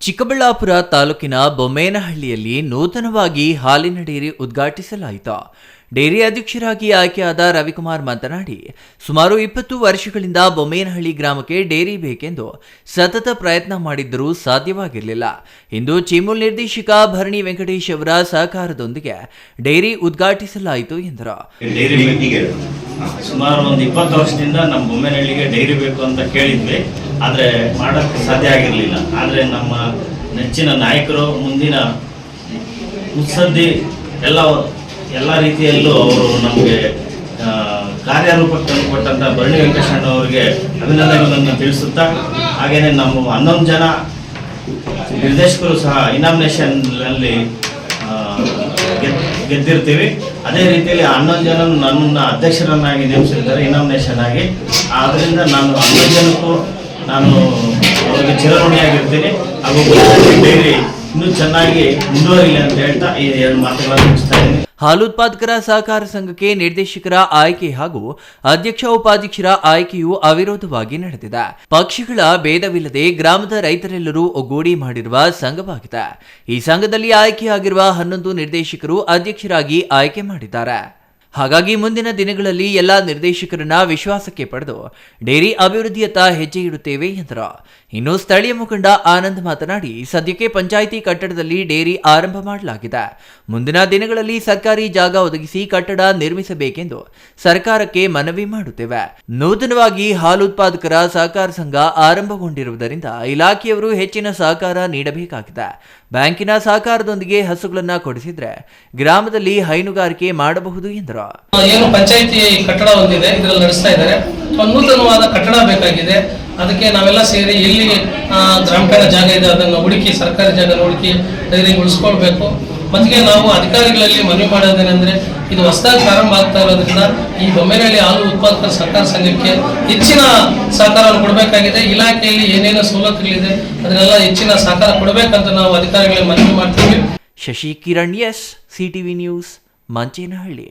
ಚಿಕ್ಕಬಳ್ಳಾಪುರ ತಾಲೂಕಿನ ಬೊಮ್ಮೇನಹಳ್ಳಿಯಲ್ಲಿ ನೂತನವಾಗಿ ಹಾಲಿನ ಡೇರಿ ಉದ್ಘಾಟಿಸಲಾಯಿತು. ಡೇರಿ ಅಧ್ಯಕ್ಷರಾಗಿ ಆಯ್ಕೆಯಾದ ರವಿಕುಮಾರ್ ಮಾತನಾಡಿ, ಸುಮಾರು 20 ವರ್ಷಗಳಿಂದ ಬೊಮ್ಮೇನಹಳ್ಳಿ ಗ್ರಾಮಕ್ಕೆ ಡೇರಿ ಬೇಕೆಂದು ಸತತ ಪ್ರಯತ್ನ ಮಾಡಿದ್ದರೂ ಸಾಧ್ಯವಾಗಿರಲಿಲ್ಲ. ಇಂದು ಚಿಮುಲ್ ನಿರ್ದೇಶಕ ಭರಣಿ ವೆಂಕಟೇಶ್ ಅವರ ಸಹಕಾರದೊಂದಿಗೆ ಡೇರಿ ಉದ್ಘಾಟಿಸಲಾಯಿತು ಎಂದರು. ಸುಮಾರು ಒಂದು 20 ವರ್ಷದಿಂದ ನಮ್ಮ ಬೊಮ್ಮೇನಹಳ್ಳಿಗೆ ಡೈರಿ ಬೇಕು ಅಂತ ಕೇಳಿದ್ವಿ, ಆದರೆ ಮಾಡೋಕ್ಕೆ ಸಾಧ್ಯ ಆಗಿರಲಿಲ್ಲ. ಆದರೆ ನಮ್ಮ ನೆಚ್ಚಿನ ನಾಯಕರು ಮುಂದಿನ ಮುತ್ಸದ್ದಿ ಎಲ್ಲ ರೀತಿಯಲ್ಲೂ ಅವರು ನಮಗೆ ಕಾರ್ಯರೂಪಕ್ಕೆ ತಂದುಕೊಟ್ಟಂಥ ಭರಣಿ ವೆಂಕಟೇಶಣ್ಣ ಅವರಿಗೆ ಅಭಿನಂದನೆಗಳನ್ನು ತಿಳಿಸುತ್ತಾ, ಹಾಗೆಯೇ ನಮ್ಮ 11 ಜನ ನಿರ್ದೇಶಕರು ಸಹ ಇನಾಮಿನೇಷನ್ನಲ್ಲಿ ಗೆದ್ದಿರ್ತೀವಿ. ಅದೇ ರೀತಿಯಲ್ಲಿ 11 ಜನ ನನ್ನನ್ನು ಅಧ್ಯಕ್ಷರನ್ನಾಗಿ ನೇಮಿಸಿರ್ತಾರೆ ಇನಾಮಿನೇಷನ್ ಆಗಿ. ಆದ್ದರಿಂದ ನಾನು 11 ಜನಕ್ಕೂ ನಾನು ಅವರಿಗೆ ಚಿರಋಣಿಯಾಗಿರ್ತೀನಿ. ಹಾಗೂ ಡೈರಿ ಇನ್ನೂ ಚೆನ್ನಾಗಿ ಮುಂದುವರಿಲಿ ಅಂತ ಹೇಳ್ತಾ ಈ 2 ಮಾತುಗಳನ್ನು ಮುಗಿಸ್ತಾ ಇದ್ದೀನಿ. ಹಾಲು ಉತ್ಪಾದಕರ ಸಹಕಾರ ಸಂಘಕ್ಕೆ ನಿರ್ದೇಶಕರ ಆಯ್ಕೆ ಹಾಗೂ ಅಧ್ಯಕ್ಷ ಉಪಾಧ್ಯಕ್ಷರ ಆಯ್ಕೆಯು ಅವಿರೋಧವಾಗಿ ನಡೆದಿದೆ. ಪಕ್ಷಗಳ ಭೇದವಿಲ್ಲದೆ ಗ್ರಾಮದ ರೈತರೆಲ್ಲರೂ ಒಗ್ಗೂಡಿ ಮಾಡಿರುವ ಸಂಘವಾಗಿದೆ. ಈ ಸಂಘದಲ್ಲಿ ಆಯ್ಕೆಯಾಗಿರುವ 11 ನಿರ್ದೇಶಕರು ಅಧ್ಯಕ್ಷರಾಗಿ ಆಯ್ಕೆ ಮಾಡಿದ್ದಾರೆ. ಹಾಗಾಗಿ ಮುಂದಿನ ದಿನಗಳಲ್ಲಿ ಎಲ್ಲ ನಿರ್ದೇಶಕರನ್ನ ವಿಶ್ವಾಸಕ್ಕೆ ಪಡೆದು ಡೇರಿ ಅಭಿವೃದ್ಧಿಯತ್ತ ಹೆಜ್ಜೆ ಇಡುತ್ತೇವೆ ಎಂದರು. ಇನ್ನು ಸ್ಥಳೀಯ ಮುಖಂಡ ಆನಂದ್ ಮಾತನಾಡಿ, ಸದ್ಯಕ್ಕೆ ಪಂಚಾಯಿತಿ ಕಟ್ಟಡದಲ್ಲಿ ಡೇರಿ ಆರಂಭ ಮಾಡಲಾಗಿದೆ. ಮುಂದಿನ ದಿನಗಳಲ್ಲಿ ಸರ್ಕಾರಿ ಜಾಗ ಒದಗಿಸಿ ಕಟ್ಟಡ ನಿರ್ಮಿಸಬೇಕೆಂದು ಸರ್ಕಾರಕ್ಕೆ ಮನವಿ ಮಾಡುತ್ತೇವೆ. ನೂತನವಾಗಿ ಹಾಲು ಉತ್ಪಾದಕರ ಸಹಕಾರ ಸಂಘ ಆರಂಭಗೊಂಡಿರುವುದರಿಂದ ಇಲಾಖೆಯವರು ಹೆಚ್ಚಿನ ಸಹಕಾರ ನೀಡಬೇಕಾಗಿದೆ. ಬ್ಯಾಂಕಿನ ಸಹಕಾರದೊಂದಿಗೆ ಹಸುಗಳನ್ನ ಕೊಡಿಸಿದ್ರೆ ಗ್ರಾಮದಲ್ಲಿ ಹೈನುಗಾರಿಕೆ ಮಾಡಬಹುದು ಎಂದರು. ಏನು ಪಂಚಾಯಿತಿ ಕಟ್ಟಡ ಹೊಂದಿದೆ, ಇದರಲ್ಲಿ ನಡೆಸ್ತಾ ಇದ್ದಾರೆ. ನೂತನವಾದ ಕಟ್ಟಡ ಬೇಕಾಗಿದೆ. ಅದಕ್ಕೆ ನಾವೆಲ್ಲ ಸೇರಿ ಎಲ್ಲಿ ಗ್ರಾಮೀಣ ಜಾಗ ಇದೆ ಅದನ್ನು ಹುಡುಕಿ, ಸರ್ಕಾರಿ ಜಾಗ ಹುಡುಕಿ ಡೈರಿ ಉಳಿಸ್ಕೊಳ್ಬೇಕು. ಮತ್ತಿಗೆ ನಾವು ಅಧಿಕಾರಿಗಳಲ್ಲಿ ಮನವಿ ಮಾಡೋದೇನೆಂದ್ರೆ, ಇದು ಹೊಸದಾಗಿ ಪ್ರಾರಂಭ ಆಗ್ತಾ ಇರೋದ್ರಿಂದ ಈ ಬೊಮ್ಮೇನಹಳ್ಳಿ ಹಾಲು ಉತ್ಪಾದಕರ ಸಹಕಾರ ಸಂಘಕ್ಕೆ ಹೆಚ್ಚಿನ ಸಹಕಾರವನ್ನು ಕೊಡಬೇಕಾಗಿದೆ. ಇಲಾಖೆಯಲ್ಲಿ ಏನೇನು ಸವಲತ್ತುಗಳಿದೆ ಅದನ್ನೆಲ್ಲ ಹೆಚ್ಚಿನ ಸಹಕಾರ ಕೊಡಬೇಕಂತ ನಾವು ಅಧಿಕಾರಿಗಳಿಗೆ ಮನವಿ ಮಾಡ್ತೀವಿ. Shashi Kiran, S, CTV news, Manchenahalli.